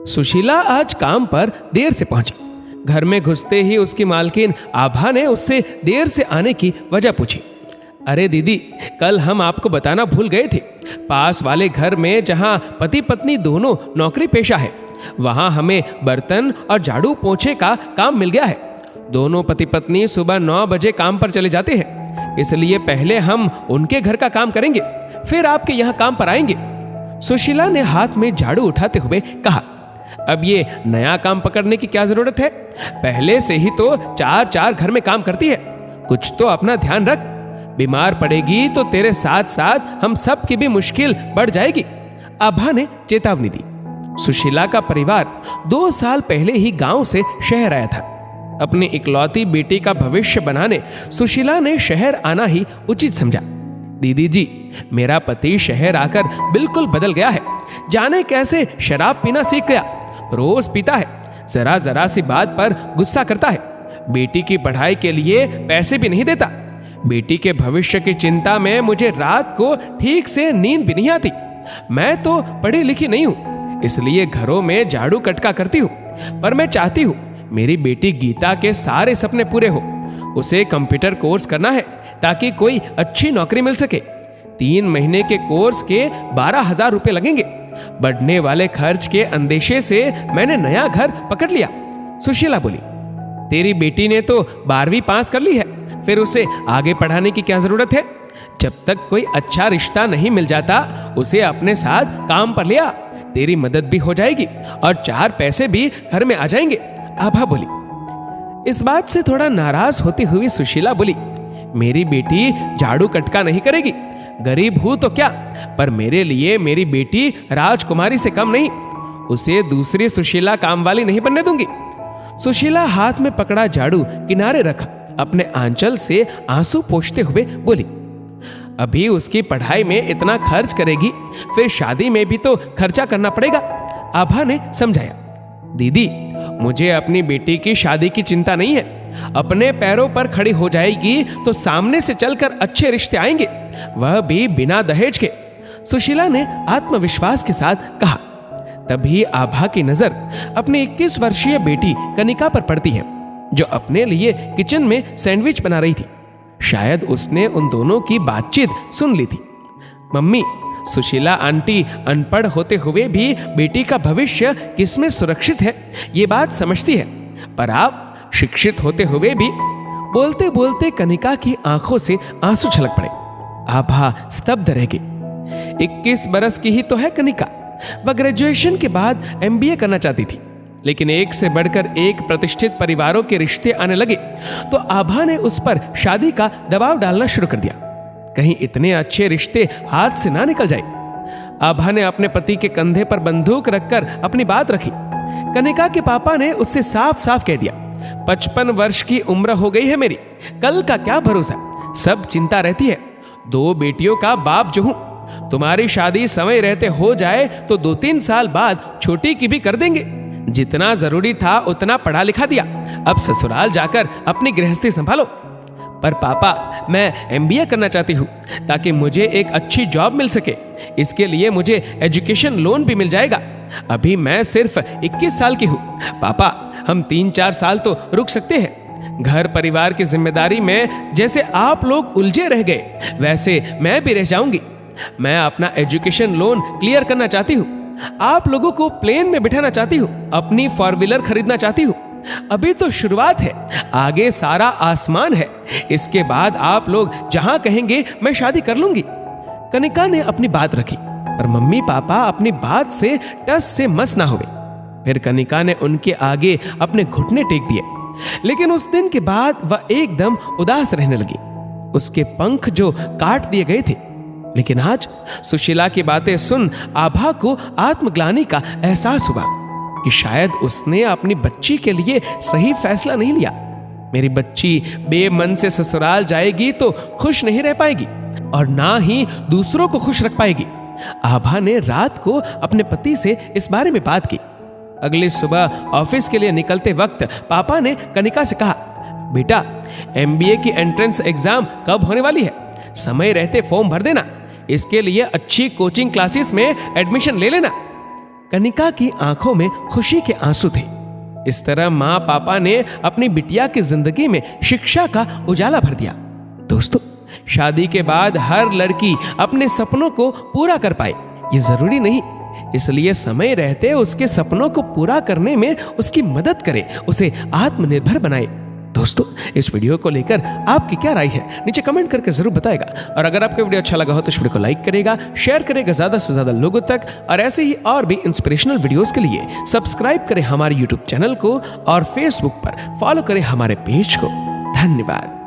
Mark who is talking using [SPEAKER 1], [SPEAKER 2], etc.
[SPEAKER 1] सुशीला आज काम पर देर से पहुंची। घर में घुसते ही उसकी मालकिन आभा ने उससे देर से आने की वजह पूछी। अरे दीदी, कल हम आपको बताना भूल गए थे। पास वाले घर में जहां पति पत्नी दोनों नौकरी पेशा है, वहां हमें बर्तन और झाड़ू पोंछे का काम मिल गया है। दोनों पति पत्नी सुबह 9 बजे काम पर चले जाते हैं, इसलिए पहले हम उनके घर का काम करेंगे, फिर आपके यहाँ काम पर आएंगे। सुशीला ने हाथ में झाड़ू उठाते हुए कहा, अब ये नया काम पकड़ने की क्या जरूरत है? पहले से ही तो 4 घर में काम करती है। कुछ तो अपना ध्यान रख। बीमार पड़ेगी तो तेरे साथ साथ हम सब की भी मुश्किल बढ़ जाएगी। आभा ने चेतावनी दी। सुशीला का परिवार 2 साल पहले ही गांव से शहर आया था। अपनी इकलौती बेटी का भविष्य बनाने सुशीला ने शहर आना ही उचित समझा। दीदी जी, मेरा पति शहर आकर बिल्कुल बदल गया है। जाने कैसे शराब पीना सीख गया। रोज पीता है, जरा जरा सी बात पर गुस्सा करता है। बेटी की पढ़ाई के लिए पैसे भी नहीं देता। बेटी के भविष्य की चिंता में मुझे रात को ठीक से नींद भी नहीं आती। मैं तो पढ़ी लिखी नहीं हूं, इसलिए घरों में झाड़ू कटका करती हूं, पर मैं चाहती हूं मेरी बेटी गीता के सारे सपने पूरे हो। उसे कंप्यूटर कोर्स करना है ताकि कोई अच्छी नौकरी मिल सके। 3 महीने के कोर्स के 12,000 रुपए लगेंगे। बढ़ने वाले खर्च के अंदेशे से मैंने नया घर पकड़ लिया। सुशीला बोली, तेरी बेटी ने तो 12वीं पास कर ली है, फिर उसे आगे पढ़ाने की क्या जरूरत है? जब तक कोई अच्छा रिश्ता नहीं मिल जाता, उसे अपने साथ काम पर लिया। तेरी मदद भी हो जाएगी और 4 पैसे भी घर में आ जाएंगे। आभा बोली। इस बात से थोड़ा नाराज होती हुई सुशीला बोली, मेरी बेटी झाड़ू कटका नहीं करेगी। गरीब हूं तो क्या, पर मेरे लिए मेरी बेटी राजकुमारी से कम नहीं। उसे दूसरी सुशीला काम वाली नहीं बनने दूंगी। सुशीला हाथ में पकड़ा झाड़ू किनारे रखा अपने आंचल से आंसू पोंछते हुए बोली, अभी उसकी पढ़ाई में इतना खर्च करेगी, फिर शादी में भी तो खर्चा करना पड़ेगा। आभा ने समझाया, दीदी, मुझे अपनी बेटी की शादी की चिंता नहीं है। अपने पैरों पर खड़ी हो जाएगी तो सामने से चलकर अच्छे रिश्ते आएंगे, वह भी बिना दहेज के। सुशीला ने आत्मविश्वास के साथ कहा। तभी आभा की नजर अपनी 21 वर्षीय बेटी कनिका पर पड़ती है, जो अपने लिए किचन में सैंडविच बना रही थी। शायद उसने उन दोनों की बातचीत सुन ली थी। मम्मी, सुशीला आंटी अनपढ़ होते हुए भी बेटी का भविष्य किसमें सुरक्षित है ये बात समझती है, पर आप शिक्षित होते हुए भी। बोलते बोलते कनिका की आंखों से आंसू छलक पड़े। आभा स्तब्ध रह गई। 21 बरस की ही तो है कनिका। वह ग्रेजुएशन के बाद MBA करना चाहती थी, लेकिन एक से बढ़कर एक प्रतिष्ठित परिवारों के रिश्ते आने लगे तो आभा ने उस पर शादी का दबाव डालना शुरू कर दिया। कहीं इतने अच्छे रिश्ते हाथ से ना निकल जाए। आभा ने अपने पति के कंधे पर बंदूक रखकर अपनी बात रखी। कनिका के पापा ने उससे साफ साफ कह दिया, 55 वर्ष की उम्र हो गई है मेरी, कल का क्या भरोसा। सब चिंता रहती है। 2 बेटियों का बाप जो हूं। तुम्हारी शादी समय रहते हो जाए तो 2-3 साल बाद छोटी की भी कर देंगे। जितना जरूरी था उतना पढ़ा लिखा दिया, अब ससुराल जाकर अपनी गृहस्थी संभालो। पर पापा, मैं MBA करना चाहती हूँ ताकि मुझे एक अच्छी जॉब मिल सके। इसके लिए मुझे एजुकेशन लोन भी मिल जाएगा। अभी मैं सिर्फ 21 साल की हूँ। पापा, हम 3-4 साल तो रुक सकते हैं। घर परिवार की जिम्मेदारी में जैसे आप लोग उलझे रह गए, वैसे मैं भी रह जाऊंगी। मैं अपना एजुकेशन लोन क्लियर करना चाहती हूँ। आप लोगों को प्लेन में बिठाना चाहती हूँ। अपनी 4 व्हीलर खरीदना चाहती हूँ। अभी तो शुरुआत है, आगे सारा आसमान है। इसके बाद आप लोग जहां कहेंगे मैं शादी कर लूंगी। कनिका ने अपनी बात रखी, पर मम्मी पापा अपनी बात से टस से मस ना हुए। फिर कनिका ने उनके आगे अपने घुटने टेक दिए। लेकिन उस दिन के बाद वह एकदम उदास रहने लगी। उसके पंख जो काट दिए गए थे। लेकिन आज सुशीला की बातें सुन आभा को आत्मग्लानि का एहसास हुआ कि शायद उसने अपनी बच्ची के लिए सही फैसला नहीं लिया। मेरी बच्ची बेमन से ससुराल जाएगी तो खुश नहीं रह पाएगी और ना ही दूसरों को खुश रख पाएगी। आभा ने रात को अपने पति से इस बारे में बात की। अगली सुबह ऑफिस के लिए निकलते वक्त पापा ने कनिका से कहा, बेटा, MBA की एंट्रेंस एग्जाम कब होने वाली है? समय रहते फॉर्म भर देना। इसके लिए अच्छी कोचिंग क्लासेस में एडमिशन ले लेना। कनिका की आंखों में खुशी के आंसू थे। इस तरह माँ पापा ने अपनी बिटिया की जिंदगी में शिक्षा का उजाला भर दिया। दोस्तों, शादी के बाद हर लड़की अपने सपनों को पूरा कर पाए ये जरूरी नहीं, इसलिए समय रहते उसके सपनों को पूरा करने में उसकी मदद करें, उसे आत्मनिर्भर बनाए। दोस्तों, इस वीडियो को लेकर आपकी क्या राय है नीचे कमेंट करके जरूर बताएगा। और अगर आपको वीडियो अच्छा लगा हो तो इस वीडियो को लाइक करेगा, शेयर करेगा ज्यादा से ज्यादा लोगों तक, और ऐसे ही और भी इंस्पिरेशनल वीडियोस के लिए सब्सक्राइब करें हमारे यूट्यूब चैनल को और फेसबुक पर फॉलो करें हमारे पेज को। धन्यवाद।